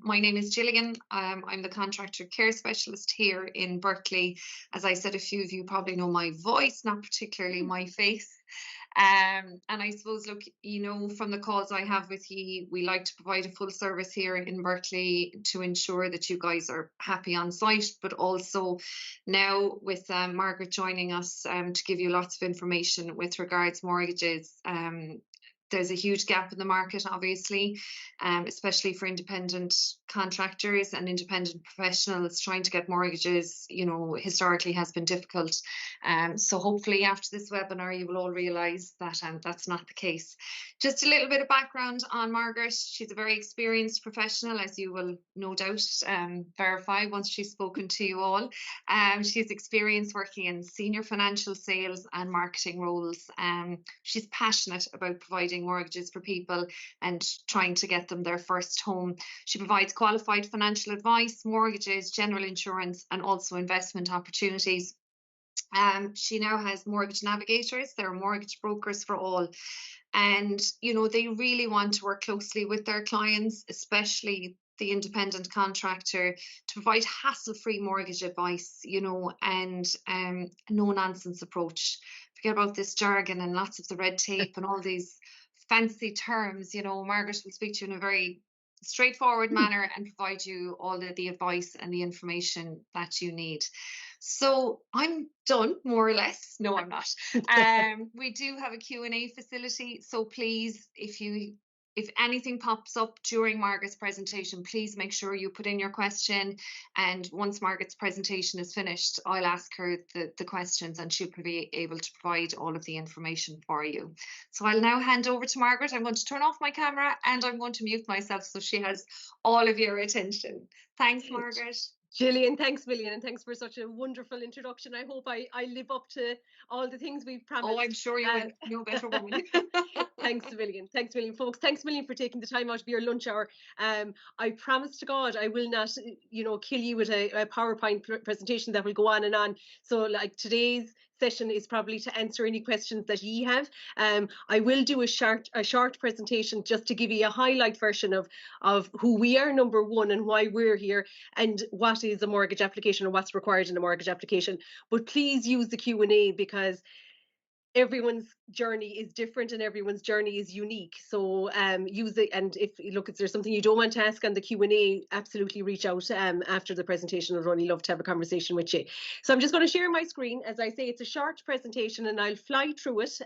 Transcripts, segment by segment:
my name is Gillian. I'm the contractor care specialist here in Berkley. As I said, a few of you probably know my voice, not particularly my face. And I suppose, look, from the calls I have with you, we like to provide a full service here in Berkley to ensure that you guys are happy on site, but also now with Margaret joining us to give you lots of information with regards mortgages. There's a huge gap in the market, obviously, especially for independent contractors and independent professionals. Trying to get mortgages, historically has been difficult. So hopefully after this webinar, you will all realise that that's not the case. Just a little bit of background on Margaret. She's a very experienced professional, as you will no doubt verify once she's spoken to you all. She has experience working in senior financial sales and marketing roles. She's passionate about providing mortgages for people and trying to get them their first home. She provides qualified financial advice, mortgages, general insurance, and also investment opportunities. She now has mortgage navigators. They're mortgage brokers for all. And, they really want to work closely with their clients, especially the independent contractor, to provide hassle-free mortgage advice, and no nonsense approach. Forget about this jargon and lots of the red tape and all these fancy terms. Margaret will speak to you in a very straightforward manner and provide you all of the advice and the information that you need. So I'm done, more or less. No, I'm not. We do have a Q&A facility. So please, if anything pops up during Margaret's presentation, please make sure you put in your question. And once Margaret's presentation is finished, I'll ask her the questions and she'll be able to provide all of the information for you. So I'll now hand over to Margaret. I'm going to turn off my camera and I'm going to mute myself so she has all of your attention. Thanks, Margaret. Gillian, thanks a million, and thanks for such a wonderful introduction. I hope I live up to all the things we've promised. Oh, I'm sure you will. No better woman. Thanks a million, folks. Thanks a million for taking the time out of your lunch hour. I promise to God I will not, kill you with a PowerPoint presentation that will go on and on. So like today's session is probably to answer any questions that ye have. I will do a short presentation just to give you a highlight version of who we are, number one, and why we're here, and what is a mortgage application and what's required in a mortgage application. But please use the Q&A because everyone's journey is different and everyone's journey is unique. So use it, and if there's something you don't want to ask on the Q&A, absolutely reach out after the presentation. I'd really love to have a conversation with you. So I'm just going to share my screen. As I say, it's a short presentation and I'll fly through it.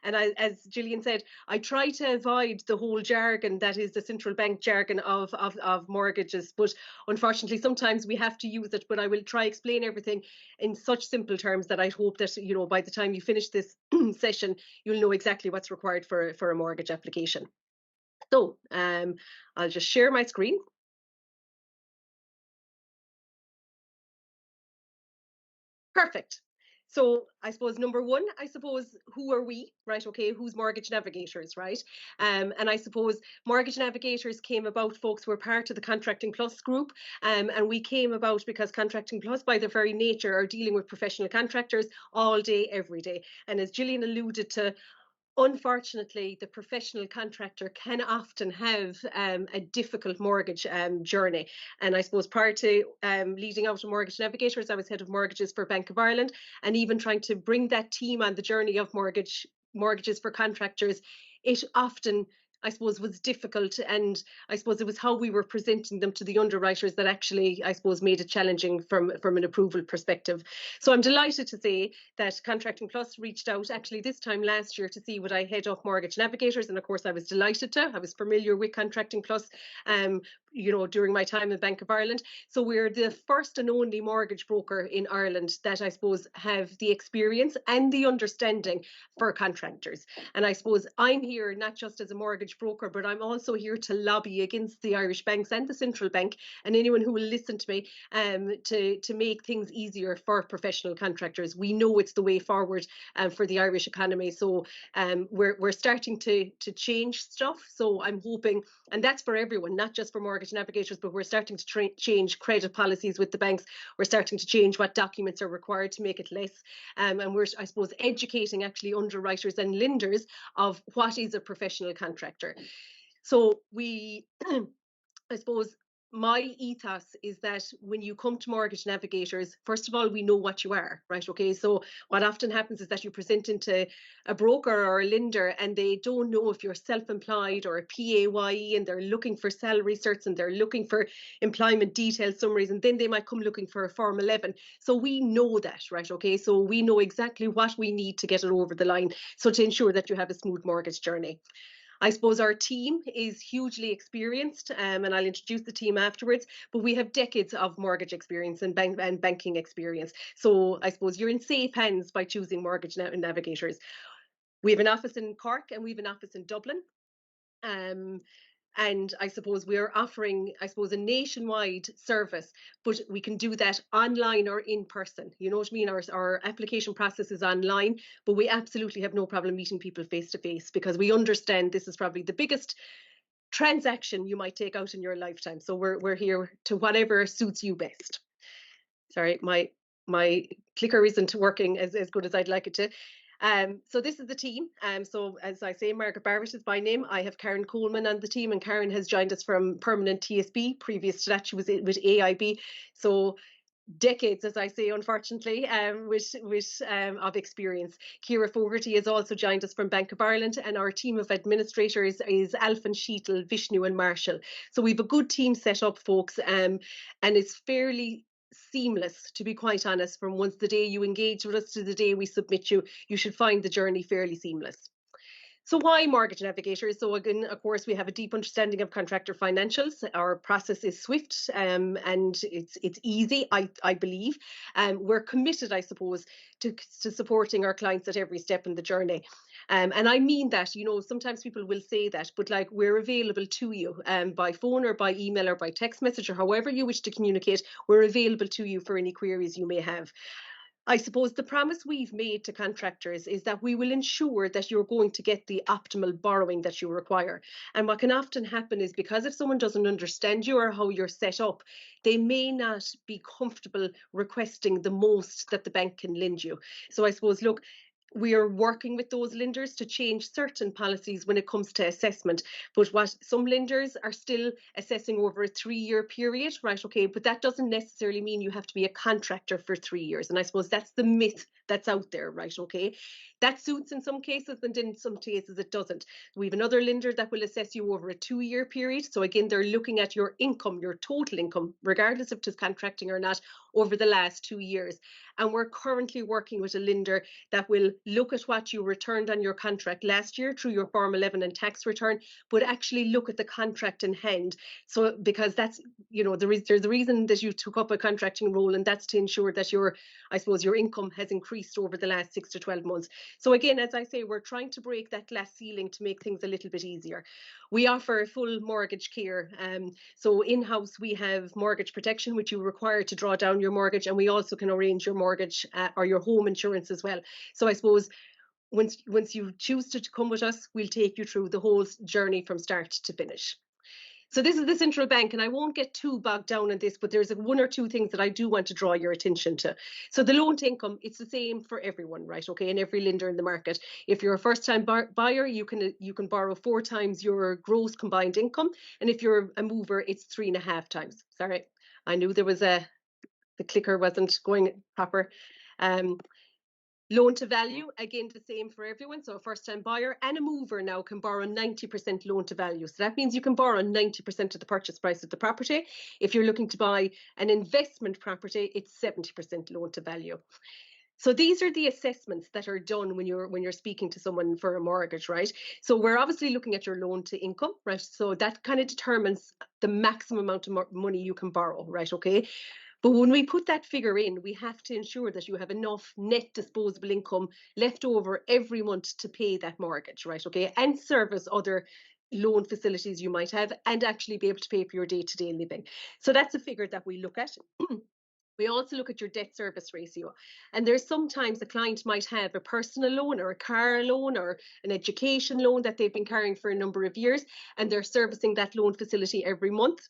As Gillian said, I try to avoid the whole jargon that is the central bank jargon of mortgages, but unfortunately sometimes we have to use it. But I will try explain everything in such simple terms that I hope that by the time you finish this session, you'll know exactly what's required for a mortgage application. So I'll just share my screen. Perfect. So I suppose number one, who are we, right? Okay, who's mortgage navigators, right? And I suppose mortgage navigators came about, folks were part of the Contracting Plus group, and we came about because Contracting Plus, by their very nature, are dealing with professional contractors all day, every day. And as Gillian alluded to, unfortunately, the professional contractor can often have a difficult mortgage journey. And I suppose prior to leading out to Mortgage Navigators, I was head of mortgages for Bank of Ireland, and even trying to bring that team on the journey of mortgages for contractors, it often, I suppose, was difficult, and I suppose it was how we were presenting them to the underwriters that actually, I suppose, made it challenging from an approval perspective. So I'm delighted to say that Contracting Plus reached out actually this time last year to see would I head up Mortgage Navigators, and of course I was delighted to. I was familiar with Contracting Plus during my time in Bank of Ireland. So we're the first and only mortgage broker in Ireland that I suppose have the experience and the understanding for contractors. And I suppose I'm here not just as a mortgage broker, but I'm also here to lobby against the Irish banks and the central bank and anyone who will listen to me to make things easier for professional contractors. We know it's the way forward for the Irish economy. So we're starting to change stuff. So I'm hoping, and that's for everyone, not just for mortgage navigators, but we're starting to change credit policies with the banks. We're starting to change what documents are required to make it less. And we're, I suppose, educating actually underwriters and lenders of what is a professional contractor. So we, I suppose, my ethos is that when you come to mortgage navigators, first of all, we know what you are, right? Okay, so what often happens is that you present into a broker or a lender and they don't know if you're self-employed or a PAYE, and they're looking for salary certs and they're looking for employment detail summaries, and then they might come looking for a Form 11. So we know that, right? Okay, so we know exactly what we need to get it over the line, so to ensure that you have a smooth mortgage journey. I suppose our team is hugely experienced, and I'll introduce the team afterwards, but we have decades of mortgage experience and banking experience. So I suppose you're in safe hands by choosing Mortgage Navigators. We have an office in Cork and we have an office in Dublin. And I suppose we're offering, I suppose, a nationwide service, but we can do that online or in person. You know what I mean? Our application process is online, but we absolutely have no problem meeting people face to face, because we understand this is probably the biggest transaction you might take out in your lifetime. So we're here to whatever suits you best. Sorry, my clicker isn't working as good as I'd like it to. So this is the team. So as I say, Margaret Barrett is by name. I have Karen Coleman on the team, and Karen has joined us from permanent TSB. Previous to that, she was with AIB. So decades, as I say, unfortunately, of experience. Kira Fogarty has also joined us from Bank of Ireland, and our team of administrators is Alfin, Sheetal, Vishnu and Marshall. So we have a good team set up, folks, and it's fairly seamless, to be quite honest. From once the day you engage with us to the day we submit you, you should find the journey fairly seamless. So why Mortgage Navigators? So again, of course, we have a deep understanding of contractor financials. Our process is swift, and it's easy, I believe. We're committed, I suppose, to supporting our clients at every step in the journey. And I mean that, you know, sometimes people will say that, but like, we're available to you by phone or by email or by text message, or however you wish to communicate. We're available to you for any queries you may have. I suppose the promise we've made to contractors is that we will ensure that you're going to get the optimal borrowing that you require. And what can often happen is, because if someone doesn't understand you or how you're set up, they may not be comfortable requesting the most that the bank can lend you. So I suppose, look, we are working with those lenders to change certain policies when it comes to assessment. But what some lenders are still assessing over a 3-year period, right? Okay, but that doesn't necessarily mean you have to be a contractor for 3 years. And I suppose that's the myth that's out there, right? Okay, that suits in some cases, and in some cases it doesn't. We have another lender that will assess you over a 2-year period. So again, they're looking at your income, your total income, regardless if it's contracting or not, over the last 2 years. And we're currently working with a lender that will look at what you returned on your contract last year through your Form 11 and tax return, but actually look at the contract in hand. So because that's, you know, there's a reason that you took up a contracting role, and that's to ensure that your, I suppose, your income has increased over the last 6 to 12 months. So again, as I say, we're trying to break that glass ceiling to make things a little bit easier. We offer full mortgage care. So in-house we have mortgage protection, which you require to draw down your mortgage, and we also can arrange your mortgage or your home insurance as well. So I suppose once you choose to come with us, we'll take you through the whole journey from start to finish. So this is the central bank, and I won't get too bogged down on this, but there's one or two things that I do want to draw your attention to. So the loan to income, it's the same for everyone, right? Okay, and every lender in the market. If you're a first-time buyer, you can borrow 4 times your gross combined income, and if you're a mover, it's 3.5 times. Sorry, I knew there was the clicker wasn't going proper. Loan to value, again, the same for everyone. So a first-time buyer and a mover now can borrow 90% loan to value. So that means you can borrow 90% of the purchase price of the property. If you're looking to buy an investment property, it's 70% loan to value. So these are the assessments that are done when you're speaking to someone for a mortgage, right? So we're obviously looking at your loan to income, right? So that kind of determines the maximum amount of money you can borrow, right? Okay. But when we put that figure in, we have to ensure that you have enough net disposable income left over every month to pay that mortgage, right? Okay, and service other loan facilities you might have, and actually be able to pay for your day-to-day living. So that's a figure that we look at. We also look at your debt service ratio. And there's sometimes a client might have a personal loan or a car loan or an education loan that they've been carrying for a number of years, and they're servicing that loan facility every month.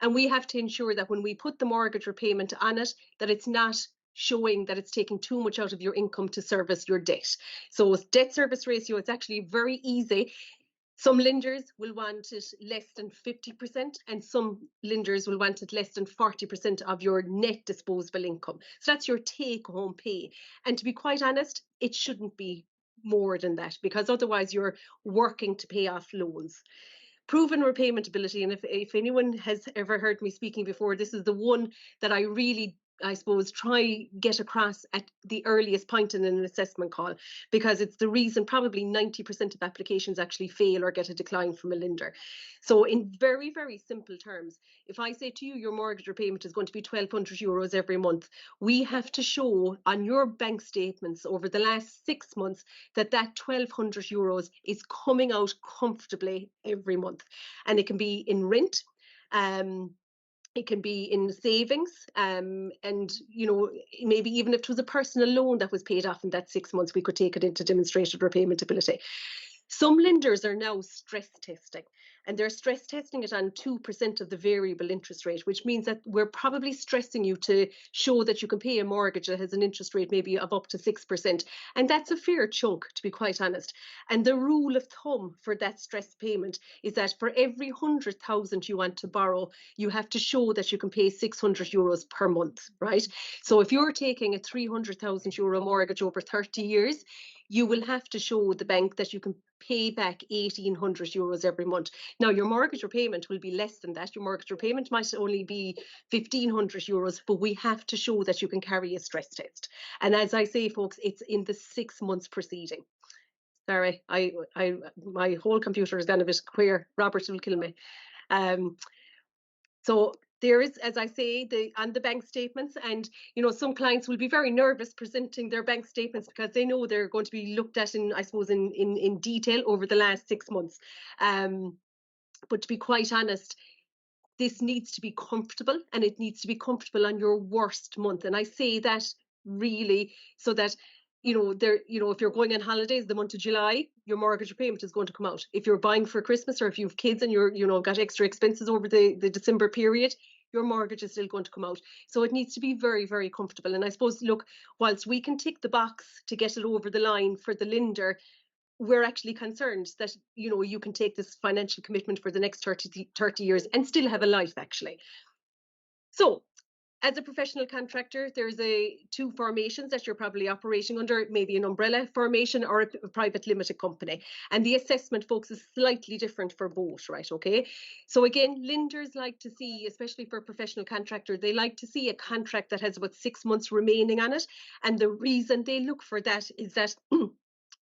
And we have to ensure that when we put the mortgage repayment on it, that it's not showing that it's taking too much out of your income to service your debt. So debt service ratio, it's actually very easy. Some lenders will want it less than 50%, and some lenders will want it less than 40% of your net disposable income. So that's your take-home pay. And to be quite honest, it shouldn't be more than that, because otherwise you're working to pay off loans. Proven repayment ability, and if anyone has ever heard me speaking before, this is the one that I really, I suppose, try get across at the earliest point in an assessment call, because it's the reason probably 90% of applications actually fail or get a decline from a lender. So in very, very simple terms, if I say to you your mortgage repayment is going to be €1,200 every month, we have to show on your bank statements over the last 6 months that that €1,200 is coming out comfortably every month. And it can be in rent, it can be in savings, and maybe even if it was a personal loan that was paid off in that 6 months, we could take it into demonstrated repayment ability. Some lenders are now stress testing, and they're stress testing it on 2% of the variable interest rate, which means that we're probably stressing you to show that you can pay a mortgage that has an interest rate maybe of up to 6%. And that's a fair chunk, to be quite honest. And the rule of thumb for that stress payment is that for every 100,000 you want to borrow, you have to show that you can pay €600 per month, right? So if you're taking a €300,000 mortgage over 30 years, you will have to show the bank that you can pay back €1,800 every month. Now, your mortgage repayment will be less than that. Your mortgage repayment might only be €1,500, but we have to show that you can carry a stress test. And as I say, folks, it's in the 6 months proceeding. Sorry, my whole computer has gone a bit queer. Robert will kill me. So there is, as I say, on the bank statements, and some clients will be very nervous presenting their bank statements because they know they're going to be looked at in detail over the last 6 months. But to be quite honest, this needs to be comfortable, and it needs to be comfortable on your worst month. And I say that really so that if you're going on holidays the month of July, your mortgage repayment is going to come out. If you're buying for Christmas, or if you have kids and you're got extra expenses over the December period, your mortgage is still going to come out. So it needs to be very, very comfortable. And I suppose, look, whilst we can tick the box to get it over the line for the lender, we're actually concerned that you can take this financial commitment for the next 30 years and still have a life, actually. So as a professional contractor, there's two formations that you're probably operating under, maybe an umbrella formation or a private limited company. And the assessment, folks, is slightly different for both, right? Okay. So again, lenders like to see, especially for a professional contractor, they like to see a contract that has about 6 months remaining on it. And the reason they look for that is that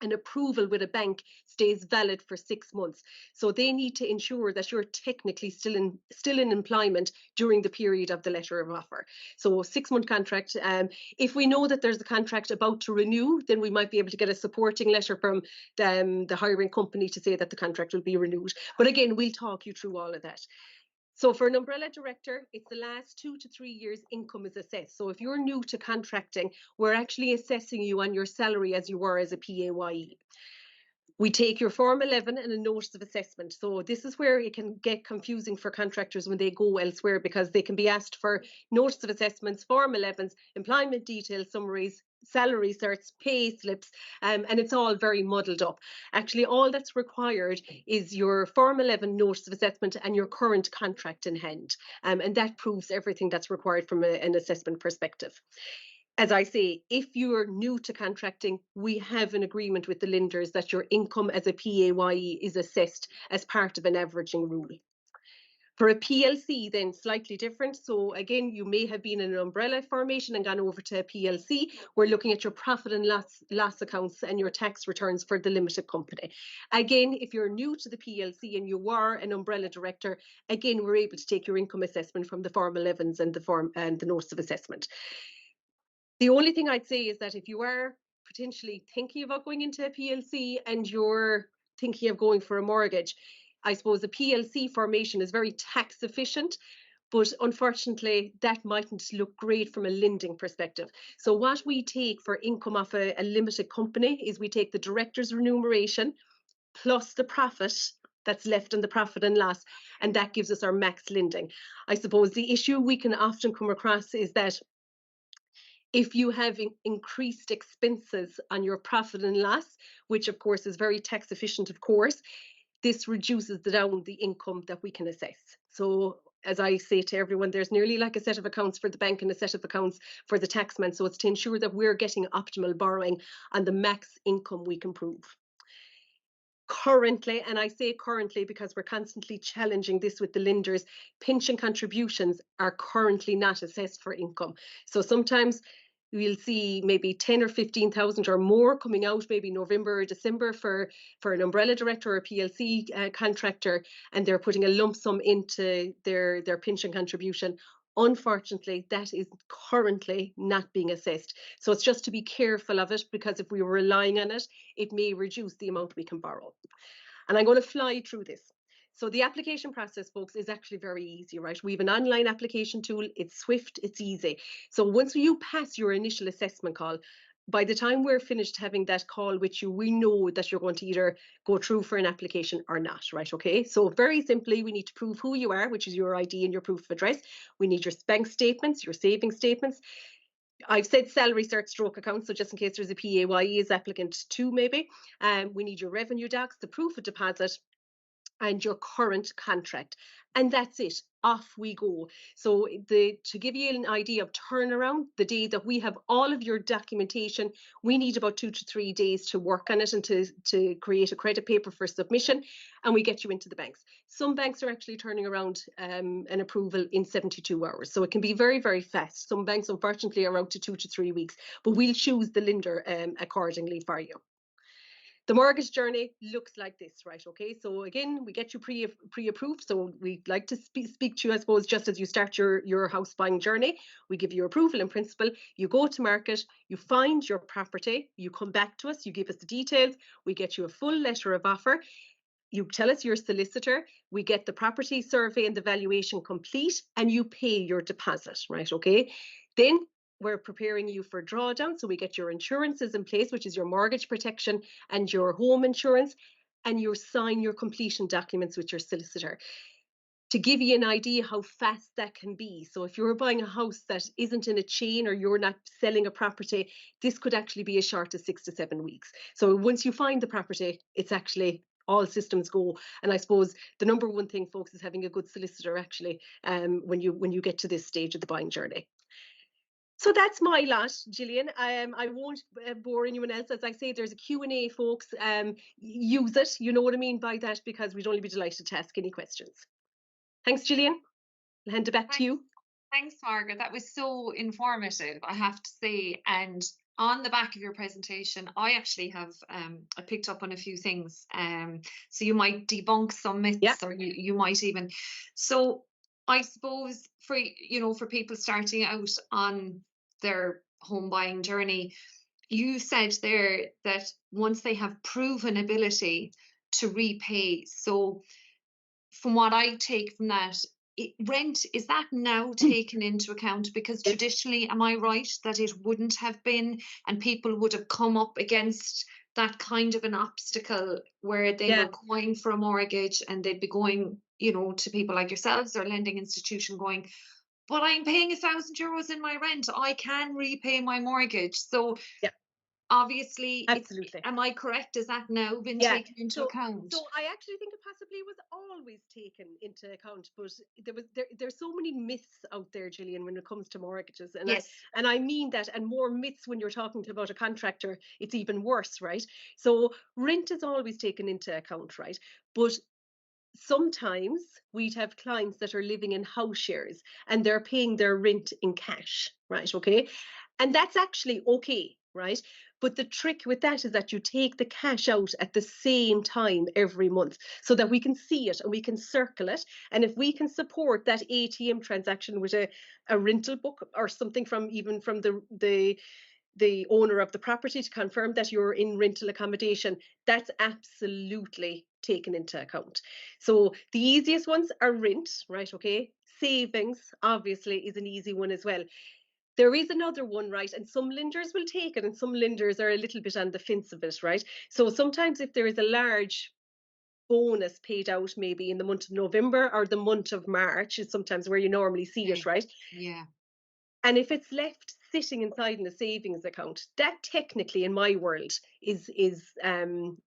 an approval with a bank stays valid for 6 months. So they need to ensure that you're technically still in employment during the period of the letter of offer. So 6-month contract. If we know that there's a contract about to renew, then we might be able to get a supporting letter from the hiring company to say that the contract will be renewed. But again, we'll talk you through all of that. So for an umbrella director, it's the last 2 to 3 years income is assessed. So if you're new to contracting, we're actually assessing you on your salary as you were as a PAYE. We take your Form 11 and a notice of assessment. So this is where it can get confusing for contractors when they go elsewhere, because they can be asked for notice of assessments, Form 11s, employment details summaries, salary certs, pay slips, and it's all very muddled up. Actually, all that's required is your Form 11 notice of assessment and your current contract in hand, and that proves everything that's required from an assessment perspective. As I say, if you're new to contracting, we have an agreement with the lenders that your income as a PAYE is assessed as part of an averaging rule. For a PLC, then slightly different. So again, you may have been in an umbrella formation and gone over to a PLC. We're looking at your profit and loss accounts and your tax returns for the limited company. Again, if you're new to the PLC and you are an umbrella director, again, we're able to take your income assessment from the Form 11s and the notice of assessment. The only thing I'd say is that if you are potentially thinking about going into a PLC and you're thinking of going for a mortgage, I suppose the PLC formation is very tax efficient, but unfortunately that mightn't look great from a lending perspective. So what we take for income off a limited company is we take the director's remuneration plus the profit that's left in the profit and loss, and that gives us our max lending. I suppose the issue we can often come across is that if you have increased expenses on your profit and loss, which of course is very tax efficient, of course, this reduces down the income that we can assess. So as I say to everyone, there's nearly like a set of accounts for the bank and a set of accounts for the taxman. So it's to ensure that we're getting optimal borrowing and the max income we can prove. Currently, and I say currently because we're constantly challenging this with the lenders, pension contributions are currently not assessed for income. So sometimes we'll see maybe 10 or 15,000 or more coming out maybe November or December for an umbrella director or a PLC contractor, and they're putting a lump sum into their pension contribution. Unfortunately, that is currently not being assessed. So it's just to be careful of it, because if we were relying on it, it may reduce the amount we can borrow. And I'm going to fly through this. So the application process, folks, is actually very easy, right? We have an online application tool. It's swift, it's easy. So once you pass your initial assessment call, by the time we're finished having that call with you, we know that you're going to either go through for an application or not, right? Okay, so very simply, we need to prove who you are, which is your ID and your proof of address. We need your bank statements, your savings statements. I've said salary cert stroke account, so just in case there's a PAYE as applicant too, maybe. We need your revenue docs, the proof of deposit, and your current contract. And that's it. Off we go. So to give you an idea of turnaround, the day that we have all of your documentation, we need about 2 to 3 days to work on it and to create a credit paper for submission, and we get you into the banks. Some banks are actually turning around an approval in 72 hours. So it can be very, very fast. Some banks, unfortunately, are out to 2 to 3 weeks, but we'll choose the lender accordingly for you. The mortgage journey looks like this, right? Okay, so again, we get you pre-approved. So we'd like to speak to you, I suppose, just as you start your house buying journey. We give you approval in principle. You go to market, you find your property, you come back to us, you give us the details, we get you a full letter of offer. You tell us your solicitor, we get the property survey and the valuation complete, and you pay your deposit, right? Okay, then we're preparing you for drawdown. So we get your insurances in place, which is your mortgage protection and your home insurance, and you sign your completion documents with your solicitor. To give you an idea how fast that can be. So if you're buying a house that isn't in a chain, or you're not selling a property, this could actually be as short as 6 to 7 weeks. So once you find the property, it's actually all systems go. And I suppose the number one thing, folks, is having a good solicitor actually when you get to this stage of the buying journey. So that's my lot, Gillian. I won't bore anyone else. As I say, there's a Q&A, folks. Use it. You know what I mean by that, because we'd only be delighted to ask any questions. Thanks, Gillian. I'll hand it back to you. Thanks, Margaret. That was so informative, I have to say. And on the back of your presentation, I actually have I picked up on a few things. So you might debunk some myths, or you might even. So I suppose for people starting out on their home buying journey, you said there that once they have proven ability to repay, so from what I take from that, rent, is that now taken into account? Because traditionally, am I right that it wouldn't have been, and people would have come up against that kind of an obstacle where they were going for a mortgage, and they'd be going, to people like yourselves or lending institution going, but I'm paying €1,000 in my rent, I can repay my mortgage. So obviously, absolutely. Am I correct? Has that now been taken into account? So I actually think it possibly was always taken into account, but there's so many myths out there, Gillian, when it comes to mortgages. And and I mean that, and more myths when you're talking about a contractor, it's even worse, right? So rent is always taken into account, right? But sometimes we'd have clients that are living in house shares and they're paying their rent in cash, right? Okay. And that's actually okay, right? But the trick with that is that you take the cash out at the same time every month so that we can see it and we can circle it. And if we can support that ATM transaction with a rental book or something from the owner of the property to confirm that you're in rental accommodation, that's absolutely taken into account. So the easiest ones are rent, right? Okay. Savings, obviously, is an easy one as well. There is another one, right? And some lenders will take it and some lenders are a little bit on the fence of it, right? So sometimes if there is a large bonus paid out maybe in the month of November or the month of March is sometimes where you normally see it, right? Yeah. And if it's left sitting inside in a savings account, that technically in my world is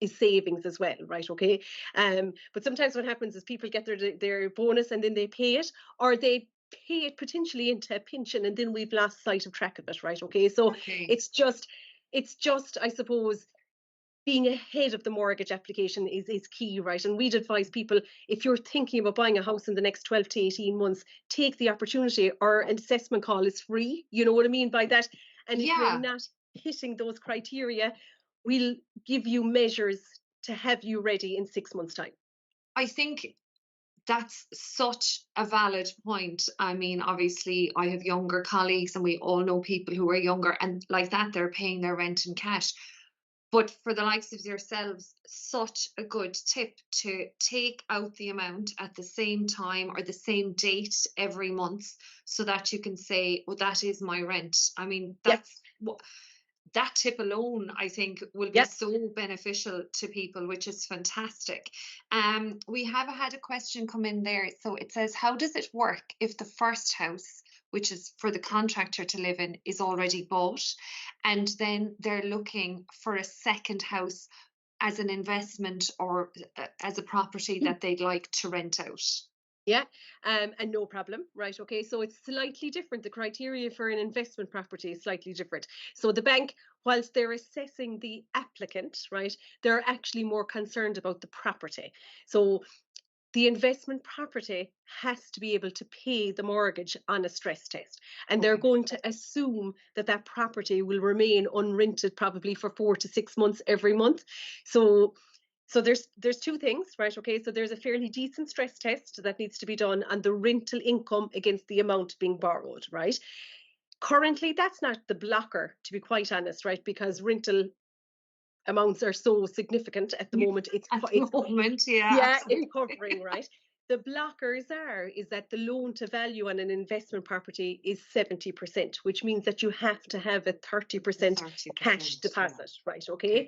savings as well, right? Okay. But sometimes what happens is people get their bonus and then they pay it, or they pay it potentially into a pension, and then we've lost sight of track of it, right? Okay. So it's just, I suppose, being ahead of the mortgage application is key, right? And we'd advise people, if you're thinking about buying a house in the next 12 to 18 months, take the opportunity. Our assessment call is free. You know what I mean by that? And if you're not hitting those criteria, we'll give you measures to have you ready in 6 months' time. I think that's such a valid point. I mean, obviously, I have younger colleagues, and we all know people who are younger, and like that, they're paying their rent in cash. But for the likes of yourselves, such a good tip to take out the amount at the same time or the same date every month, so that you can say, well, that is my rent. I mean, that's what. That tip alone, I think, will be so beneficial to people, which is fantastic. We have had a question come in there. So it says, how does it work if the first house, which is for the contractor to live in, is already bought, and then they're looking for a second house as an investment or as a property that they'd like to rent out? Yeah, and no problem, right? Okay, so it's slightly different. The criteria for an investment property is slightly different. So the bank, whilst they're assessing the applicant, right, they're actually more concerned about the property. So the investment property has to be able to pay the mortgage on a stress test. And they're going to assume that that property will remain unrented probably for 4 to 6 months every month. So there's two things, right? Okay, so there's a fairly decent stress test that needs to be done on the rental income against the amount being borrowed, right? Currently, that's not the blocker, to be quite honest, right? Because rental amounts are so significant at the moment. It's covering, right? The blockers is that the loan to value on an investment property is 70%, which means that you have to have a 30% cash deposit, right? Okay.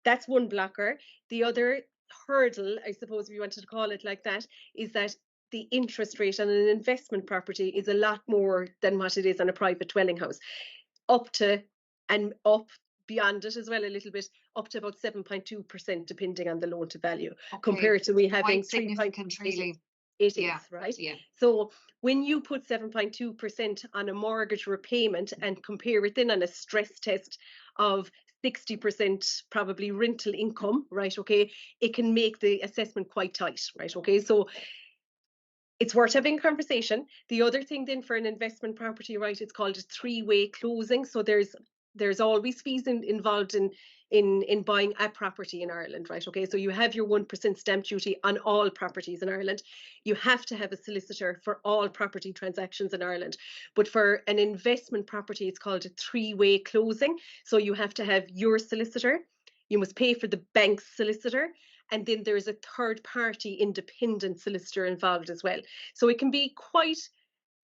That's one blocker. The other hurdle, I suppose, if you wanted to call it like that, is that the interest rate on an investment property is a lot more than what it is on a private dwelling house, up beyond it as well a little bit, up to about 7.2%, depending on the loan to value, compared to we having 3.8%. Really. It is, right? Yeah. So when you put 7.2% on a mortgage repayment and compare it then on a stress test of 60% probably rental income, right? Okay, it can make the assessment quite tight, right? Okay, so it's worth having a conversation. The other thing then for an investment property, right, it's called a three-way closing. So there's always fees involved in buying a property in Ireland, right? Okay, so you have your 1% stamp duty on all properties in Ireland. You have to have a solicitor for all property transactions in Ireland. But for an investment property, it's called a three-way closing. So you have to have your solicitor, you must pay for the bank's solicitor, and then there's a third party independent solicitor involved as well. So it can be quite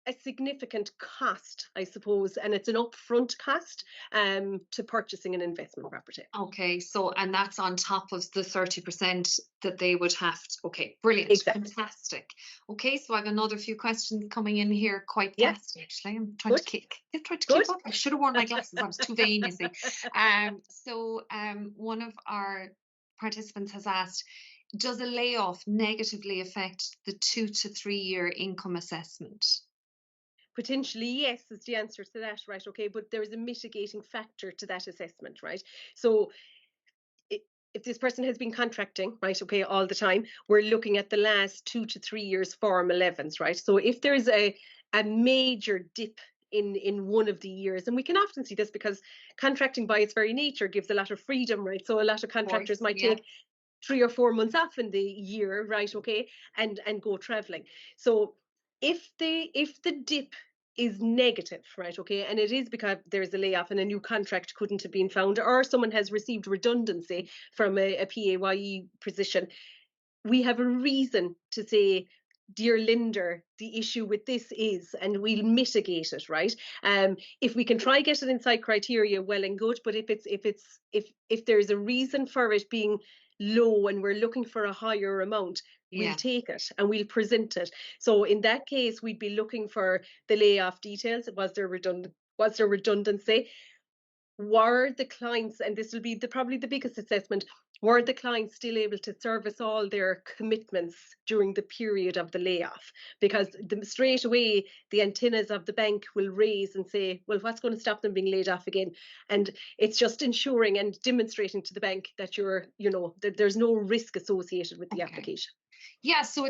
a significant cost, I suppose, and it's an upfront cost to purchasing an investment property. Okay, so, and that's on top of the 30% that they would have to, okay, brilliant, exactly. Fantastic. Okay, so I have another few questions coming in here quite fast, actually. I'm trying to keep up. I should have worn my glasses, I was too vain, you see. So one of our participants has asked, does a layoff negatively affect the 2 to 3 year income assessment? Potentially, yes, is the answer to that, right? Okay, but there is a mitigating factor to that assessment, right? So if this person has been contracting, right, okay, all the time, we're looking at the last 2 to 3 years Form 11s, right? So if there's a major dip in one of the years, and we can often see this because contracting by its very nature gives a lot of freedom, right? So a lot of contractors might take 3 or 4 months off in the year, right, okay, and go traveling. So if the dip is negative, right, okay, and it is because there's a layoff and a new contract couldn't have been found, or someone has received redundancy from a PAYE position, we have a reason to say, dear lender, the issue with this is, and we'll mitigate it, right? If we can try get it inside criteria, well and good, but if there's a reason for it being low and we're looking for a higher amount, we'll take it and we'll present it. So in that case, we'd be looking for the layoff details. Was there Was there redundancy? Were the clients, and this will be probably the biggest assessment, were the clients still able to service all their commitments during the period of the layoff? Because straight away, the antennas of the bank will raise and say, well, what's going to stop them being laid off again? And it's just ensuring and demonstrating to the bank that that there's no risk associated with the Okay. application. Yeah, so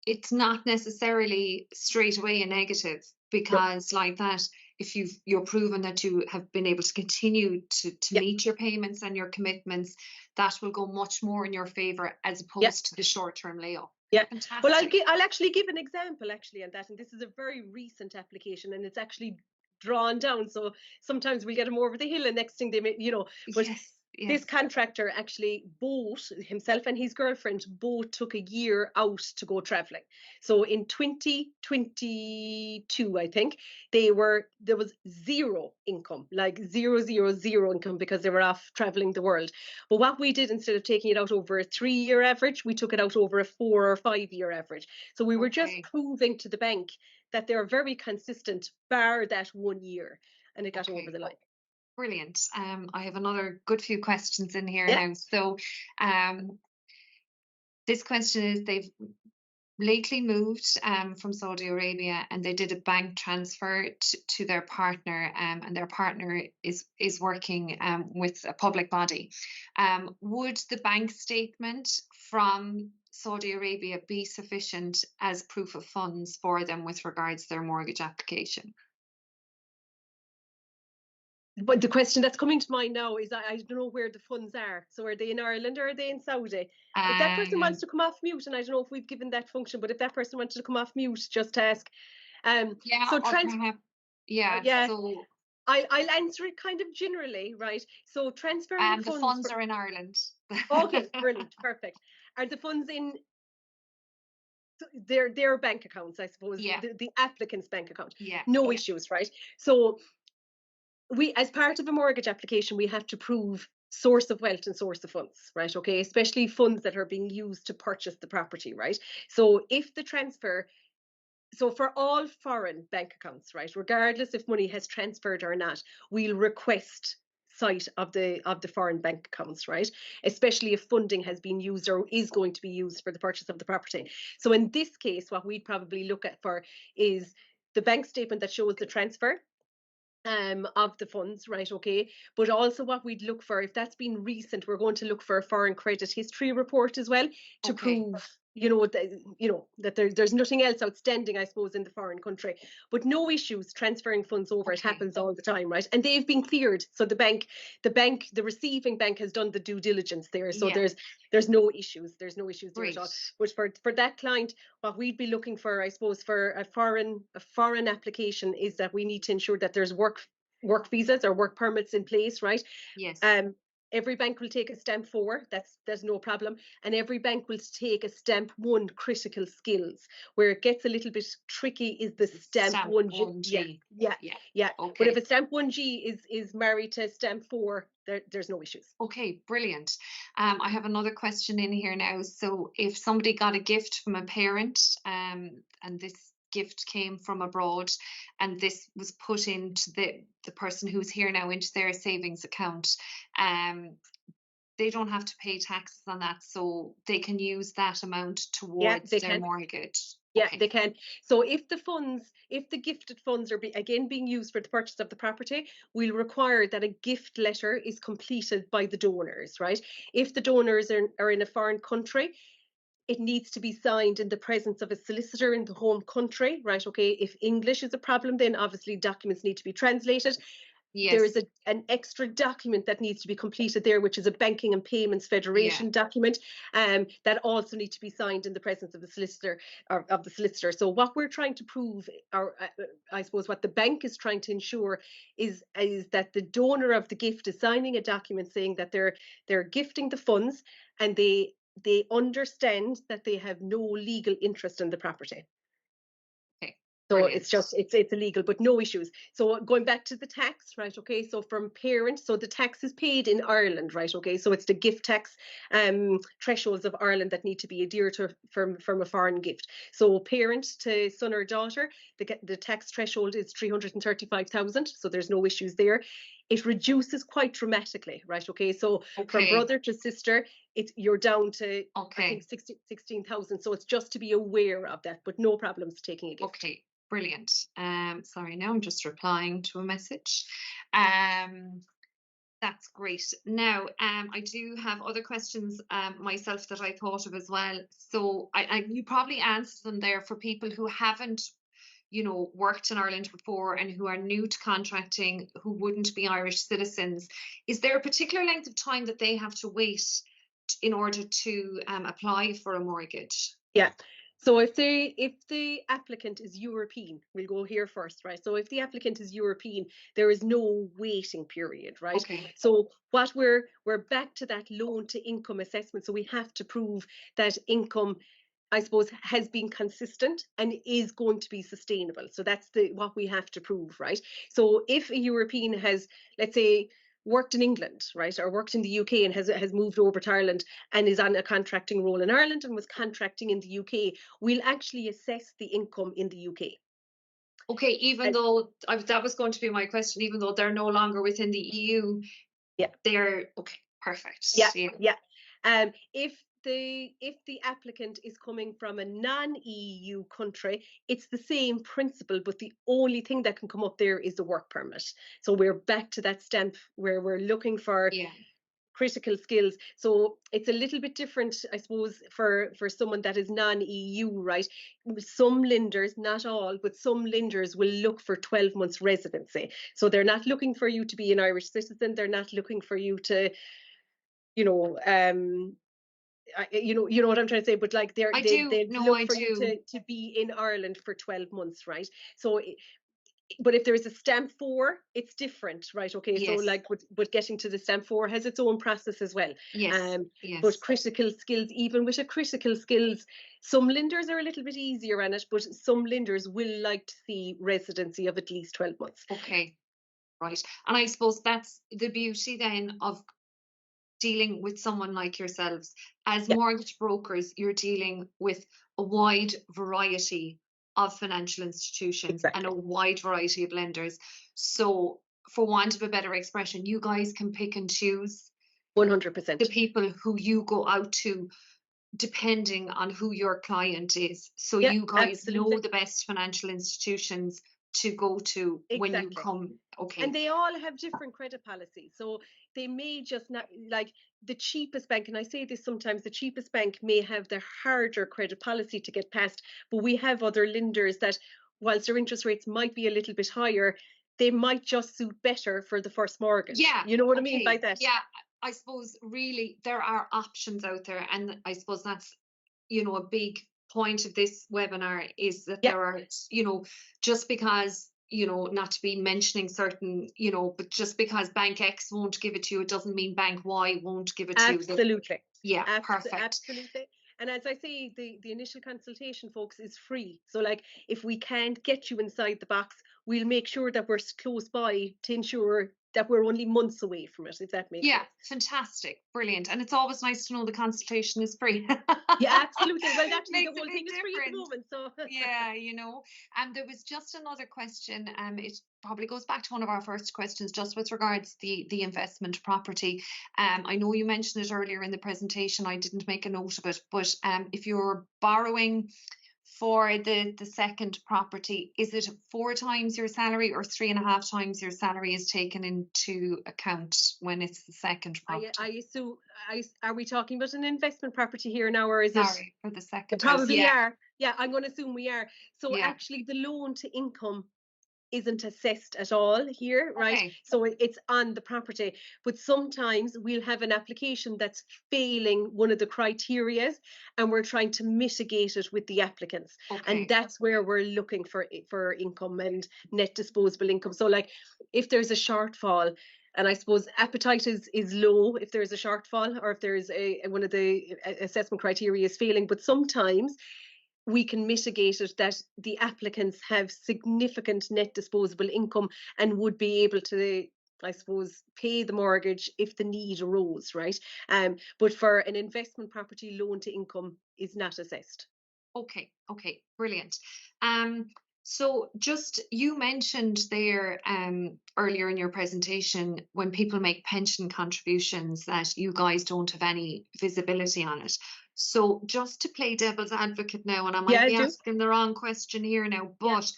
it's not necessarily straight away a negative, because like that, if you're proven that you have been able to continue to Yeah, meet your payments and your commitments, that will go much more in your favor as yeah. opposed to the short-term layoff. Yeah. Well, Fantastic. I'll actually give an example actually on that, and this is a very recent application, and it's actually drawn down. So sometimes we get them over the hill, and next thing they may, but Yes, this yes. contractor actually both himself and his girlfriend both took a year out to go traveling. So in 2022, I think there was zero income, like zero income, because they were off traveling the world. But what we did, instead of taking it out over a 3-year average, we took it out over a 4 or 5-year average. So we were just Okay, proving to the bank that they're very consistent, bar that 1 year, and it got over okay. the line. Brilliant. I have another good few questions in here Yeah. now. So, this question is, they've lately moved from Saudi Arabia, and they did a bank transfer to their partner, and their partner is working with a public body. Would the bank statement from Saudi Arabia be sufficient as proof of funds for them with regards to their mortgage application? But the question that's coming to mind now is, I don't know where the funds are. So are they in Ireland or are they in Saudi? If that person wants Um, to come off mute, and I don't know if we've given that function, but if that person wanted to come off mute, just ask. yeah, So or perhaps, yeah. yeah, So, I'll answer it kind of generally, right? So transferring the funds funds for, are in Ireland. okay, brilliant, perfect. Are the funds in their bank accounts, I suppose, Yeah, the applicant's bank account? yeah, No yeah. issues, right? So we, as part of a mortgage application, we have to prove source of wealth and source of funds, right? Okay, especially funds that are being used to purchase the property, right? So if the transfer, so for all foreign bank accounts, right, regardless if money has transferred or not, we'll request sight of the foreign bank accounts, right? Especially if funding has been used or is going to be used for the purchase of the property. So in this case, what we'd probably look at for is the bank statement that shows the transfer of the funds, right? Okay. But also, what we'd look for, if that's been recent, we're going to look for a foreign credit history report as well, to Okay. prove, that there's nothing else outstanding, I suppose, in the foreign country. But no issues transferring funds over. It Okay. happens all the time, right? And they've been cleared. So the receiving bank has done the due diligence there. So Yeah. there's no issues. There's no issues there at all. Great. But for that client, what we'd be looking for, I suppose, for a foreign application, is that we need to ensure that there's work visas or work permits in place, right? Yes. Every bank will take a stamp 4. There's no problem, and every bank will take a stamp 1 critical skills. Where it gets a little bit tricky is the stamp Stamp 1G. 1G. Yeah. Yeah. But if Okay. a stamp 1G is married to stamp 4, there's no issues. Okay, brilliant. I have another question in here now. So, if somebody got a gift from a parent, and this gift came from abroad, and this was put into the person who's here now into their savings account, um, they don't have to pay taxes on that, so they can use that amount Yeah, towards they their can. mortgage. Yeah, Okay. they can. So if the gifted funds are again being used for the purchase of the property, we'll require that a gift letter is completed by the donors, right? If the donors are in a foreign country, it needs to be signed in the presence of a solicitor in the home country, right? Okay. If English is a problem, then obviously documents need to be translated. There is Yes. an extra document that needs to be completed there, which is a Banking and Payments Yeah. Federation document, that also need to be signed in the presence of the solicitor, or of the solicitor. So what we're trying to prove, or I suppose what the bank is trying to ensure, is that the donor of the gift is signing a document saying that they're gifting the funds, and they understand that they have no legal interest in the property. Okay. So Brilliant. it's just it's illegal, but no issues. So going back to the tax, right? Okay, so from parents, so the tax is paid in Ireland, right? Okay, so it's the gift tax thresholds of Ireland that need to be adhered to from a foreign gift. So parent to son or daughter, the tax threshold is 335,000. So there's no issues there. It reduces quite dramatically, right? Okay, so from Okay. brother to sister, you're down to I think Okay. 16,000. So it's just to be aware of that, but no problems taking a gift. Okay. Brilliant. Sorry, now I'm just replying to a message. Um, that's great. Now, I do have other questions myself that I thought of as well. So you probably answered them there for people who haven't, worked in Ireland before and who are new to contracting, who wouldn't be Irish citizens. Is there a particular length of time that they have to wait in order to apply for a mortgage? Yeah. So if the applicant is European, we'll go here first, right? So if the applicant is European, there is no waiting period, right? Okay. So what we're back to that loan to income assessment. So we have to prove that income, I suppose, has been consistent and is going to be sustainable. So that's what we have to prove, right? So if a European has, let's say, worked in England, right, or worked in the UK and has moved over to Ireland and is on a contracting role in Ireland and was contracting in the UK, we'll actually assess the income in the UK. Okay, even And though that was going to be my question, even though they're no longer within the EU, yeah, they're okay, perfect. yeah, Yeah. yeah. If the applicant is coming from a non-EU country, it's the same principle, but the only thing that can come up there is the work permit. So we're back to that stamp where we're looking for Yeah. critical skills. So it's a little bit different, I suppose, for someone that is non-EU, right? Some lenders, not all, but some lenders will look for 12 months residency. So they're not looking for you to be an Irish citizen. They're not looking for you to, you know, you know what I'm trying to say, but like I do. they No, look I for you do. to be in Ireland for 12 months, right? So but if there is a stamp 4, it's different, right? Okay, so Yes. like but getting to the stamp 4 has its own process as well. Yes. But Yes. critical skills, even with a critical skills, some lenders are a little bit easier on it, but some lenders will like to see residency of at least 12 months. Okay. Right. And I suppose that's the beauty then of dealing with someone like yourselves. As Yeah, mortgage brokers, you're dealing with a wide variety of financial institutions and a exactly. wide variety of lenders. So, for want of a better expression, you guys can pick and choose the 100%. people who you go out to depending on who your client is. So, Yeah, you guys know absolutely. the best financial institutions to go to when you Exactly. come. And Okay. they all have different credit policies. So they may just not like the cheapest bank, and I say this sometimes, the cheapest bank may have the harder credit policy to get past, but we have other lenders that, whilst their interest rates might be a little bit higher, they might just suit better for the first mortgage. Yeah, You know what I mean by okay. that? Yeah, I suppose really there are options out there, and I suppose that's, a big point of this webinar is that Yeah, there are, just because, not to be mentioning certain, but just because Bank X won't give it to you, it doesn't mean Bank Y won't give it to you. absolutely. Yeah, perfect. Absolutely. And as I say, the initial consultation, folks, is free. So, like, if we can't get you inside the box, we'll make sure that we're close by to ensure that we're only months away from it, if that makes Yeah, sense. fantastic, brilliant. And it's always nice to know the consultation is free. Yeah, absolutely. Well, actually, the Makes a whole big thing is free at the difference. moment. So, Yeah, and there was just another question. It probably goes back to one of our first questions, just with regards the investment property. I know you mentioned it earlier in the presentation. I didn't make a note of it, but if you're borrowing for the second property, is it 4 times your salary or 3.5 times your salary is taken into account when it's the second I property? assume, are we talking about an investment property here now, or is it? Sorry, for the second house. Probably Yeah, are. Yeah, I'm going to assume we are. So, yeah. actually, the loan to income isn't assessed at all here, right? Okay, So it's on the property. But sometimes we'll have an application that's failing one of the criterias, and we're trying to mitigate it with the applicants. And okay. that's where we're looking for income and net disposable income. So, like, if there's a shortfall, and I suppose appetite is low if there's a shortfall, or if there's one of the assessment criteria is failing. But sometimes we can mitigate it, that the applicants have significant net disposable income and would be able to, I suppose, pay the mortgage if the need arose, right? But for an investment property, loan to income is not assessed. Okay, okay, brilliant. So just you mentioned there earlier in your presentation, when people make pension contributions, that you guys don't have any visibility on it. So just to play devil's advocate now, and I Yeah, might I be do. asking the wrong question here now, Yeah. but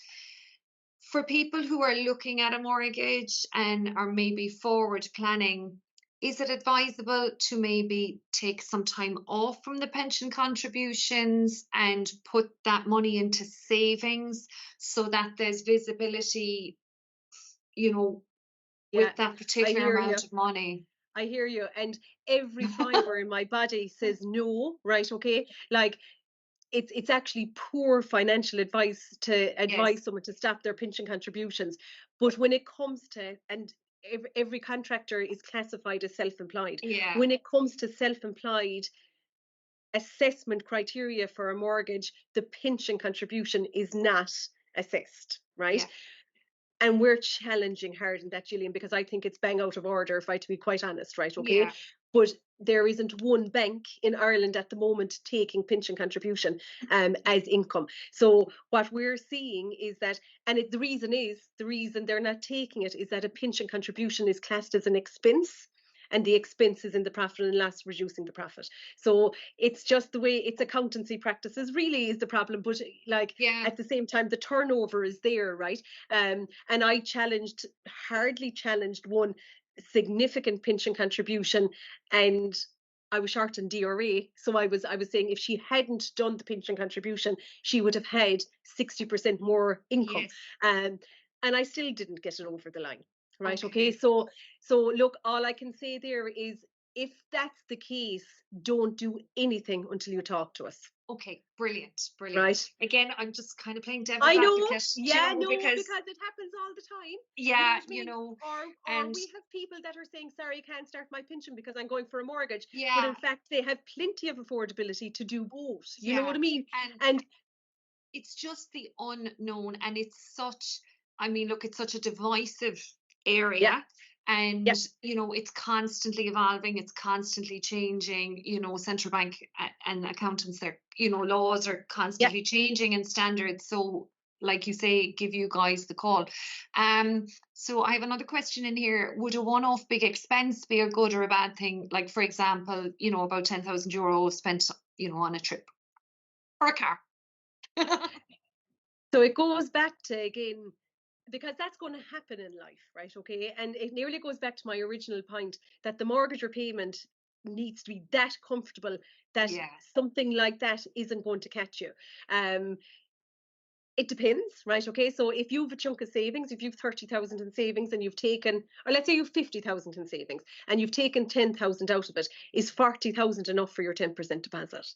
for people who are looking at a mortgage and are maybe forward planning, is it advisable to maybe take some time off from the pension contributions and put that money into savings so that there's visibility, you know, Yeah, with that I particular hear you. amount of money? I hear you. And every fiber in my body says no, right? Okay. Like, it's actually poor financial advice to Yes. advise someone to stop their pension contributions. But when it comes to, and every contractor is classified as self-employed. Yeah. When it comes to self-employed, assessment criteria for a mortgage, the pension contribution is not assessed, right? Yeah. And we're challenging hard in that, Gillian, because I think it's bang out of order, if I to be quite honest, right? Okay. Yeah. But there isn't one bank in Ireland at the moment taking pension contribution as income. So what we're seeing is that, and the reason they're not taking it is that a pension contribution is classed as an expense, and the expense is in the profit and loss, reducing the profit. So it's just the way it's accountancy practices really is the problem. But like, Yeah. at the same time, the turnover is there, right? And I hardly challenged one significant pension contribution, and I was short in DRA. So I was saying if she hadn't done the pension contribution, she would have had 60% more income. Yes. And I still didn't get it over the line. Right. Okay. Okay. So look, all I can say there is, if that's the case, don't do anything until you talk to us. Okay. Brilliant. Brilliant. Right. Again, I'm just kind of playing devil's I know. advocate, Yeah, no, because because it happens all the time. You know yeah, what I mean? Or and we have people that are saying, sorry, I can't start my pension because I'm going for a mortgage. But in yeah, fact, they have plenty of affordability to do both. You know yeah, what I mean? and And it's just the unknown, and it's such, I mean, look, it's such a divisive yeah, area, and yeah, it's constantly evolving, it's constantly changing. Central bank and accountants, their laws are yeah. constantly changing, and standards. So like you say, give you guys the call. So I have another question in here. Would a one-off big expense be a good or a bad thing? Like, for example, about 10,000 euro spent on a trip or a car. So it goes back to, again, because that's going to happen in life, right? Okay. And it nearly goes back to my original point that the mortgage repayment needs to be that comfortable that Yeah. something like that isn't going to catch you. It depends, right? Okay. So if you have a chunk of savings, if you've 30,000 in savings and you've taken, or let's say you've 50,000 in savings and you've taken 10,000 out of it, is 40,000 enough for your 10% deposit?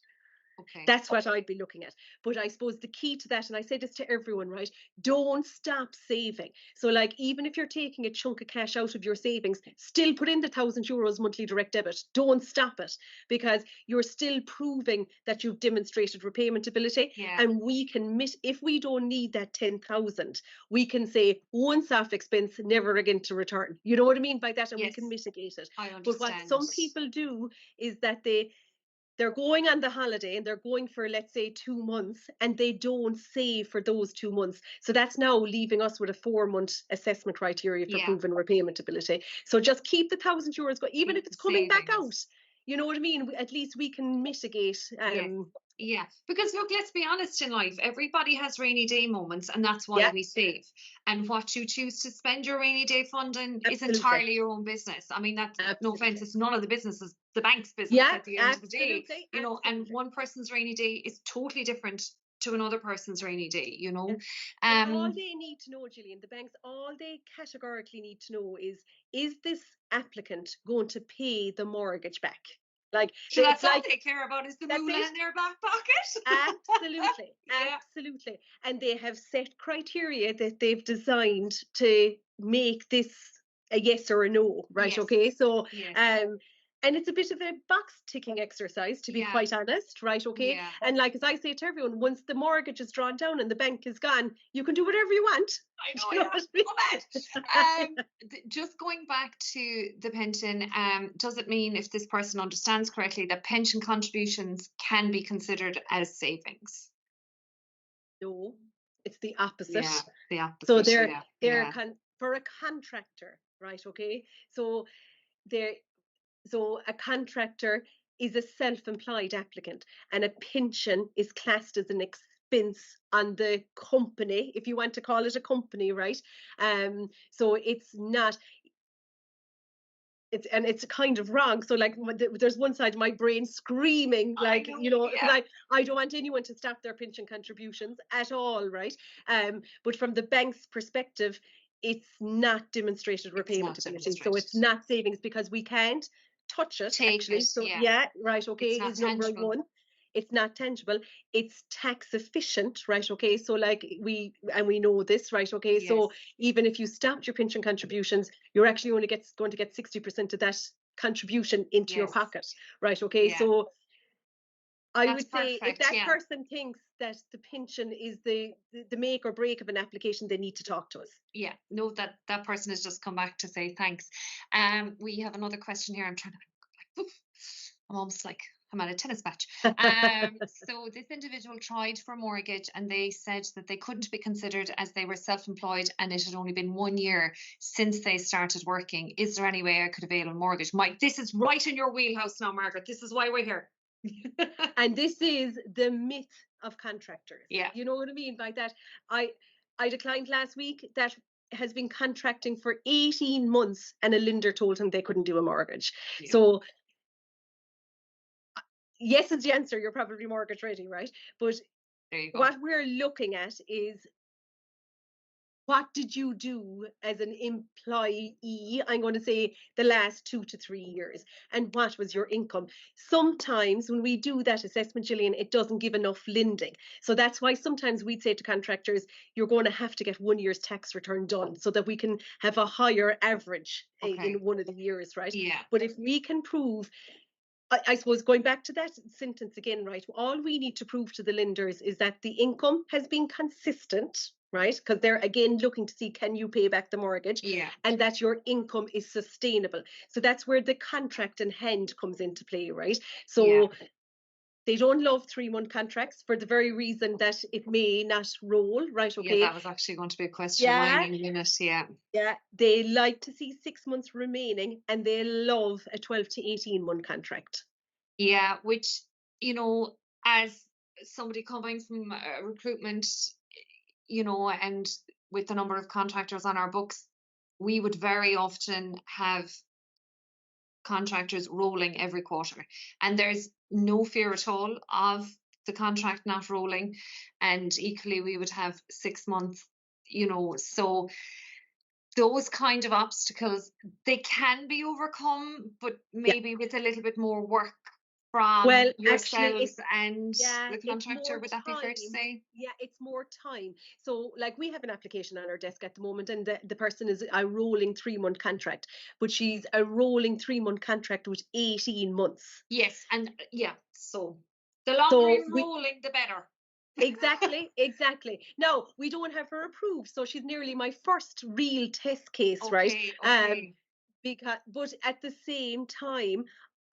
Okay. That's what I'd be looking at. But I suppose the key to that, and I say this to everyone, right? Don't stop saving. So, like, even if you're taking a chunk of cash out of your savings, still put in the €1,000 monthly direct debit. Don't stop it, because you're still proving that you've demonstrated repayment ability. Yeah. And we can if we don't need that 10,000, we can say once off expense, never again to return. You know what I mean by that? And we Yes, can mitigate it. I But what understand. some people do is that they're going on the holiday and they're going for, let's say, 2 months, and they don't save for those 2 months. So that's now leaving us with a 4-month assessment criteria for Yeah. proven repayment ability. So just keep the €1,000 going, even if Keep the it's coming back out. savings. You know what I mean? At least we can mitigate. Yes. Yeah. Because look, let's be honest, in life, everybody has rainy day moments, and that's why Yeah, we save. And what you choose to spend your rainy day fund in is absolutely. entirely your own business. I mean, that's no offense, Absolutely. it's none of the businesses, the bank's business Yeah, at the end of the day, absolutely. and Absolutely. one person's rainy day is totally different to another person's rainy day. And all Um, they need to know, Gillian, the banks, all they categorically need to know is this applicant going to pay the mortgage back? Like, so it's that's all like, they care about, is the that's moolah it. in their back pocket. Absolutely, Yeah. absolutely. And they have set criteria that they've designed to make this a yes or a no, right? Yes. Okay, so Yes. um, And it's a bit of a box ticking exercise, to be Yeah. quite honest, right? Okay. Yeah. And like, as I say to everyone, once the mortgage is drawn down and the bank is gone, you can do whatever you want. I know, Do you know yeah. what I mean? Just going back to the pension, does it mean, if this person understands correctly, that pension contributions can be considered as savings? No, it's the opposite. Yeah, the So opposite. Yeah, yeah. for a contractor, right? Okay. So they're so a contractor is a self-employed applicant, and a pension is classed as an expense on the company, if you want to call it a company, right? So it's not. It's kind of wrong. So like, there's one side of my brain screaming, I like, know. because Yeah, I don't want anyone to stop their pension contributions at all, right? But from the bank's perspective, it's not demonstrated it's repayment not ability, so demonstrated. it's not savings because we can't touch it, Take actually. it. So Yeah, yeah, right, okay, it's not is number tangible. one. It's not tangible. It's tax efficient, right? Okay, so like, we know this, right? Okay, Yes, so even if you stopped your pension contributions, you're actually only going to get 60% of that contribution into your yes, pocket, right? Okay, yeah. so I That's would say, if perfect. that Yeah, person thinks that the pension is the make or break of an application, they need to talk to us. yeah. No, that person has just come back to say thanks. We have another question here. I'm trying to. I'm almost like I'm at a tennis match. So this individual tried for a mortgage, and they said that they couldn't be considered as they were self-employed, and it had only been 1 year since they started working. Is there any way I could avail a mortgage? Mike, this is right in your wheelhouse now, Margaret. This is why we're here. And this is the myth of contractors. Yeah. You know what I mean by that? I I declined last week that has been contracting for 18 months, and a lender told him they couldn't do a mortgage. Yeah. So yes is the answer. You're probably mortgage ready, right? But There you go. what we're looking at is, what did you do as an employee? I'm going to say the last 2 to 3 years. And what was your income? Sometimes when we do that assessment, Gillian, it doesn't give enough lending. So that's why sometimes we'd say to contractors, you're going to have to get 1 year's tax return done so that we can have a higher average Okay. in one of the years, right? Yeah. But if we can prove, I suppose, going back to that sentence again, right? All we need to prove to the lenders is that the income has been consistent, right? Because they're again looking to see, can you pay back the mortgage, Yeah. and that your income is sustainable. So that's where the contract in hand comes into play, right? So Yeah. they don't love 3-month contracts for the very reason that it may not roll, right? Yeah, Okay. that was actually going to be a question of Yeah. mine in a minute. Yeah. Yeah, they like to see 6 months remaining, and they love a 12 to 18-month contract. Yeah, which, as somebody coming from recruitment, and with the number of contractors on our books, we would very often have contractors rolling every quarter. And there's no fear at all of the contract not rolling. And equally, we would have 6 months, so those kind of obstacles, they can be overcome, but Yeah. maybe with a little bit more work from Well, actually, yourselves and yeah, the it's contractor. more Would that be fair to time. say? Yeah, it's more time. So, like, we have an application on our desk at the moment, and the person is a rolling 3-month contract, but she's a rolling 3-month contract with 18 months. Yes, and yeah, so the longer So you're we rolling, the better. exactly. No, we don't have her approved, so she's nearly my first real test case, right? Okay, Um, okay. but at the same time,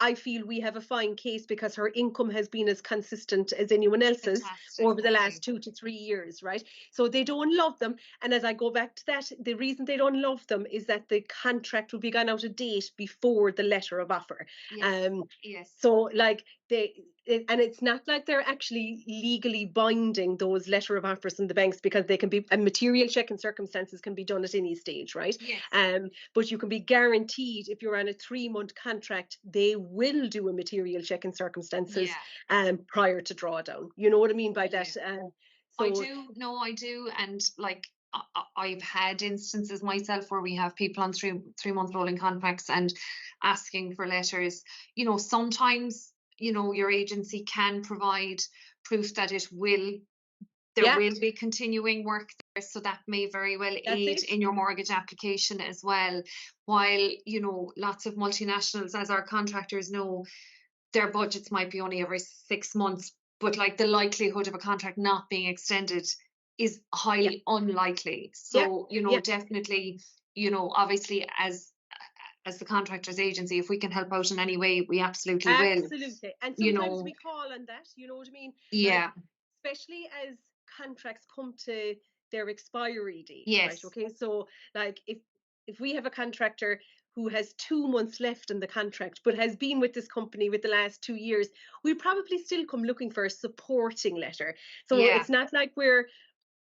I feel we have a fine case because her income has been as consistent as anyone else's Fantastic. over the Okay. last 2 to 3 years, right? So they don't love them. And as I go back to that, the reason they don't love them is that the contract will be gone out of date before the letter of offer. Yes. Yes. So like and it's not like they're actually legally binding, those letter of offers from the banks, because they can be, a material check in circumstances can be done at any stage, right? Yes. But you can be guaranteed, if you're on a 3-month contract, they will do a material check in circumstances Yeah. prior to drawdown. You know what I mean by that? I So do. No, I do. And like, I've had instances myself where we have people on 3 month rolling contracts and asking for letters. Sometimes, your agency can provide proof that it will there Yeah, will be continuing work there, so that may very well that's aid it. in your mortgage application as well. While, you know, lots of multinationals, as our contractors know, their budgets might be only every 6 months, but like the likelihood of a contract not being extended is Yeah, highly unlikely. yeah, So, you know, yeah. definitely, you know, obviously as the contractors agency, if we can help out in any way, we absolutely will. Absolutely. And You sometimes know, we call on that, you know what I mean? Like, yeah, especially as contracts come to their expiry date, right? yes, Okay. So like if we have a contractor who has 2 months left in the contract, but has been with this company with the last 2 years, we probably still come looking for a supporting letter. So yeah, it's not like we're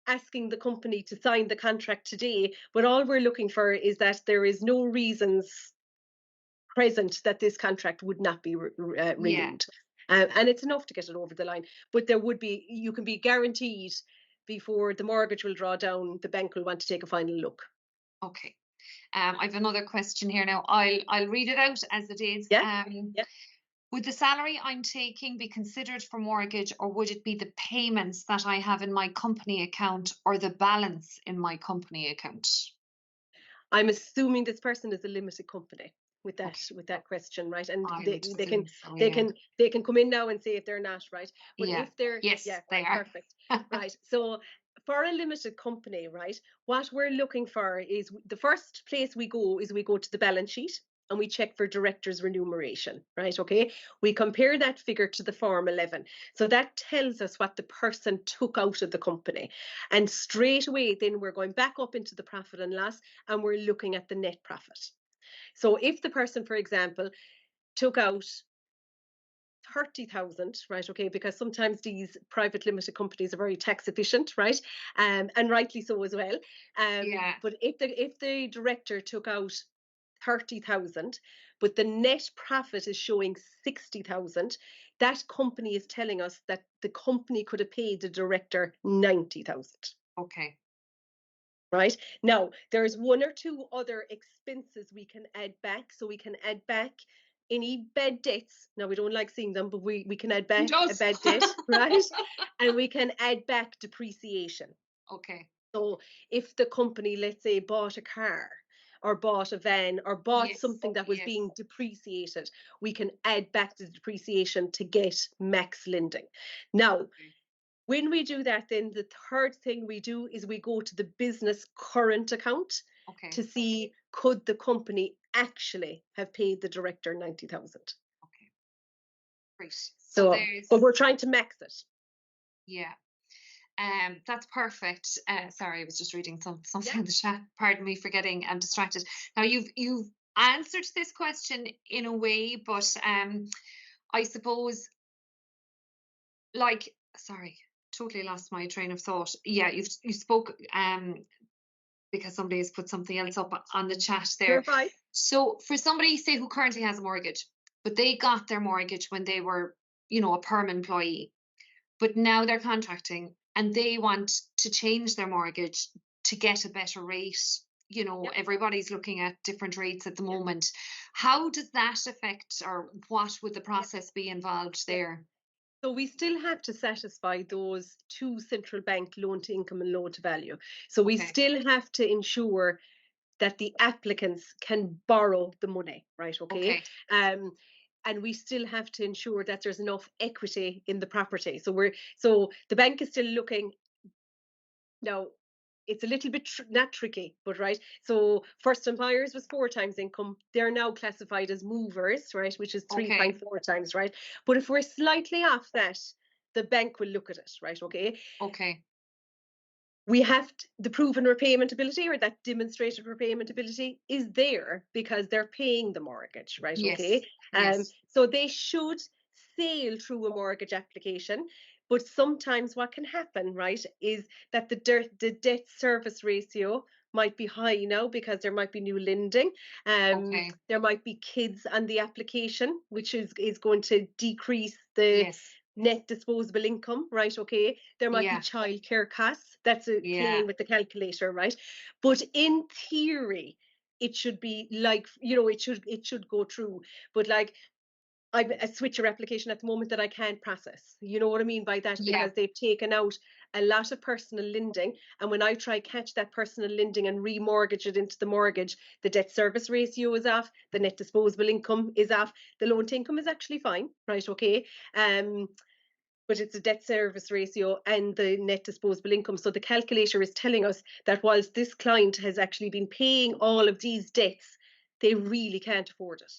asking the company to sign the contract today, but all we're looking for is that there is no reasons present that this contract would not be yeah. renewed. And it's enough to get it over the line. But there would be, you can be guaranteed before the mortgage will draw down, the bank will want to take a final look. Okay. I've another question here now. I'll read it out as it is. Yeah, yeah. Would the salary I'm taking be considered for mortgage, or would it be the payments that I have in my company account or the balance in my company account? I'm assuming this person is a limited company Okay, with that question, right? And I they, would they can assume so. they Yeah, can they can come in now and say if they're not, right? But yeah, if they're, yes, yeah, they right, are. perfect. Right. So for a limited company, right, what we're looking for is, the first place we go is we go to the balance sheet and we check for director's remuneration, right? Okay. We compare that figure to the Form 11. So that tells us what the person took out of the company. And straight away, then we're going back up into the profit and loss and we're looking at the net profit. So if the person, for example, took out 30,000, right? Okay, because sometimes these private limited companies are very tax efficient, right? And rightly so as well. Yeah. But if the director took out 30,000, but the net profit is showing 60,000, that company is telling us that the company could have paid the director 90,000. Okay. Right now, there's one or two other expenses we can add back. So we can add back any bad debts. Now, we don't like seeing them, but we can add Who back a does? bad debt, right? And we can add back depreciation. Okay. So if the company, let's say, bought a car or bought a van or bought Yes. something that was Yes. being depreciated, we can add back the depreciation to get max lending. Now, Okay. when we do that, then the third thing we do is we go to the business current account Okay. to see, could the company actually have paid the director 90,000. Okay. Great. So So, but there's we're trying to max it. yeah. That's perfect. Sorry, I was just reading something Yeah. in the chat. Pardon me for getting distracted. Now you've answered this question in a way, but I suppose like sorry, totally lost my train of thought. Yeah, you spoke because somebody has put something else up on the chat You're there. fine. So for somebody say who currently has a mortgage, but they got their mortgage when they were, you know, a perm employee, but now they're contracting and they want to change their mortgage to get a better rate. You know, Yep. everybody's looking at different rates at the Yep. moment. How does that affect, or what would the Yep. process be involved Yep. there? So we still have to satisfy those two central bank loan to income and loan to value. So we Okay. still have to ensure that the applicants can borrow the money, right? Okay. Okay. Um, and we still have to ensure that there's enough equity in the property. So the bank is still looking now. It's a little bit not tricky, but right. So first time buyers was 4 times income. They're now classified as movers, right, which is Okay. 3.4 times, right. But if we're slightly off that, the bank will look at it, right? Okay. Okay. We have the proven repayment ability, or that demonstrated repayment ability is there because they're paying the mortgage, right? Yes. Okay. Yes. So they should sail through a mortgage application. But sometimes what can happen, right, is that the debt service ratio might be high now because there might be new lending. Okay. There might be kids on the application, which is going to decrease the Yes. net disposable income, right? Okay. There might be Yeah. childcare costs. That's Yeah. playing with the calculator, right? But in theory, it should be like, it should go through. But like, I'm a switcher application at the moment that I can't process. You know what I mean by that? Yeah. Because they've taken out a lot of personal lending. And when I try catch that personal lending and remortgage it into the mortgage, the debt service ratio is off, the net disposable income is off, the loan to income is actually fine, right? Okay. But it's a debt service ratio and the net disposable income. So the calculator is telling us that whilst this client has actually been paying all of these debts, they really can't afford it.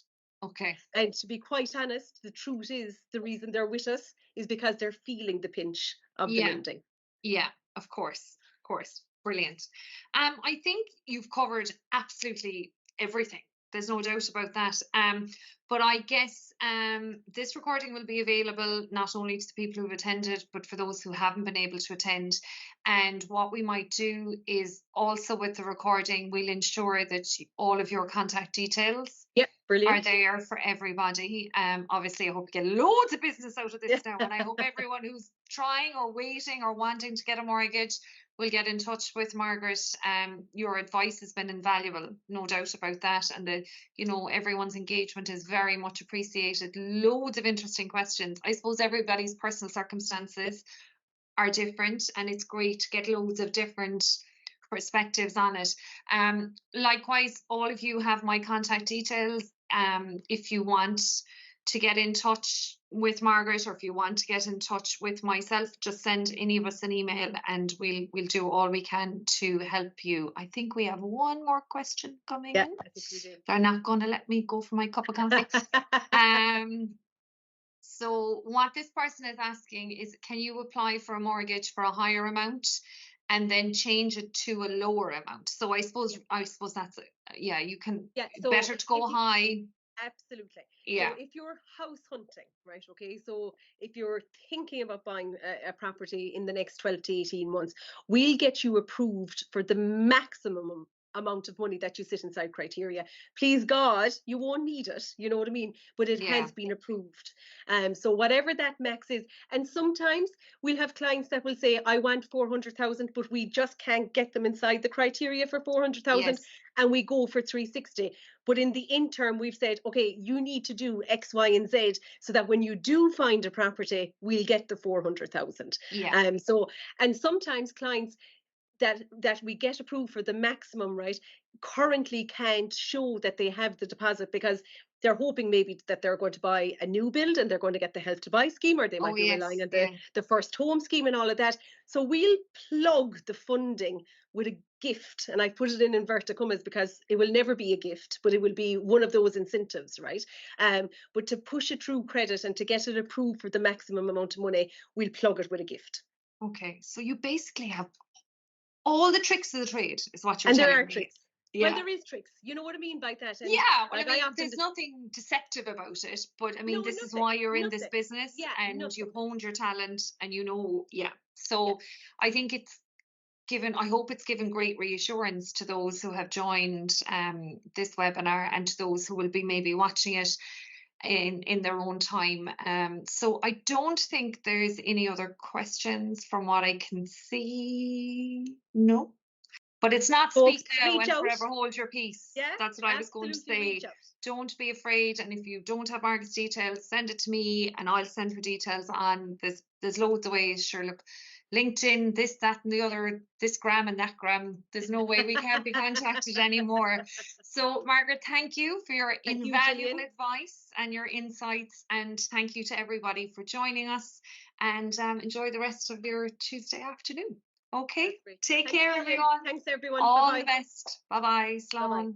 Okay. And to be quite honest, the truth is the reason they're with us is because they're feeling the pinch of the Yeah. lending. Yeah, of course. Of course. Brilliant. I think you've covered absolutely everything. There's no doubt about that. But I guess this recording will be available not only to the people who've attended, but for those who haven't been able to attend. And what we might do is also with the recording, we'll ensure that all of your contact details Yep, are brilliant. there for everybody. Obviously, I hope you get loads of business out of this now, and I hope everyone who's trying or waiting or wanting to get a mortgage will get in touch with Margaret. Your advice has been invaluable, no doubt about that, and everyone's engagement is very much appreciated. Loads of interesting questions. I suppose everybody's personal circumstances are different, and it's great to get loads of different perspectives on it. Likewise, all of you have my contact details. If you want to get in touch with Margaret, or if you want to get in touch with myself, just send any of us an email and we'll do all we can to help you. I think we have one more question coming in. I think we do. They're not going to let me go for my cup of coffee. So what this person is asking is, can you apply for a mortgage for a higher amount and then change it to a lower amount? So I suppose that's you can. So better to go high. Absolutely. Yeah. So if you're house hunting, right? Okay. So if you're thinking about buying a property in the next 12 to 18 months, we'll get you approved for the maximum amount of money that you sit inside criteria. Please God, you won't need it, you know what I mean? But it has been approved. So whatever that max is, and sometimes we'll have clients that will say, I want 400,000, but we just can't get them inside the criteria for 400,000, and we go for 360. But in the interim, we've said, okay, you need to do X, Y, and Z so that when you do find a property, we'll get the 400,000. So, and sometimes clients that we get approved for the maximum, right, currently can't show that they have the deposit because they're hoping maybe that they're going to buy a new build and they're going to get the Help to Buy scheme, or they might be relying on the first home scheme and all of that. So we'll plug the funding with a gift, and I put it in inverted commas because it will never be a gift, but it will be one of those incentives, right? But to push it through credit and to get it approved for the maximum amount of money, we'll plug it with a gift. Okay, so you basically have all the tricks of the trade, is what you're telling me. And there are tricks. Yeah. Well, there is tricks. You know what I mean by that? And there's nothing deceptive about it. But I mean, this is why you're in this business, and you've honed your talent, and So I think it's given. I hope it's given great reassurance to those who have joined this webinar, and to those who will be maybe watching it in their own time. So I don't think there's any other questions from what I can see. No. But it's not speak now and forever hold your peace. Yeah, that's what I was going to say. Don't be afraid. And if you don't have Margaret's details, send it to me and I'll send her details on. There's loads of ways. Sure, look, LinkedIn, this, that, and the other, this gram and that gram. There's no way we can't be contacted anymore. So, Margaret, thank you for your invaluable advice and your insights. And thank you to everybody for joining us. And enjoy the rest of your Tuesday afternoon. Okay, take care, everyone. Thanks, everyone. All the best. Bye-bye. Slán.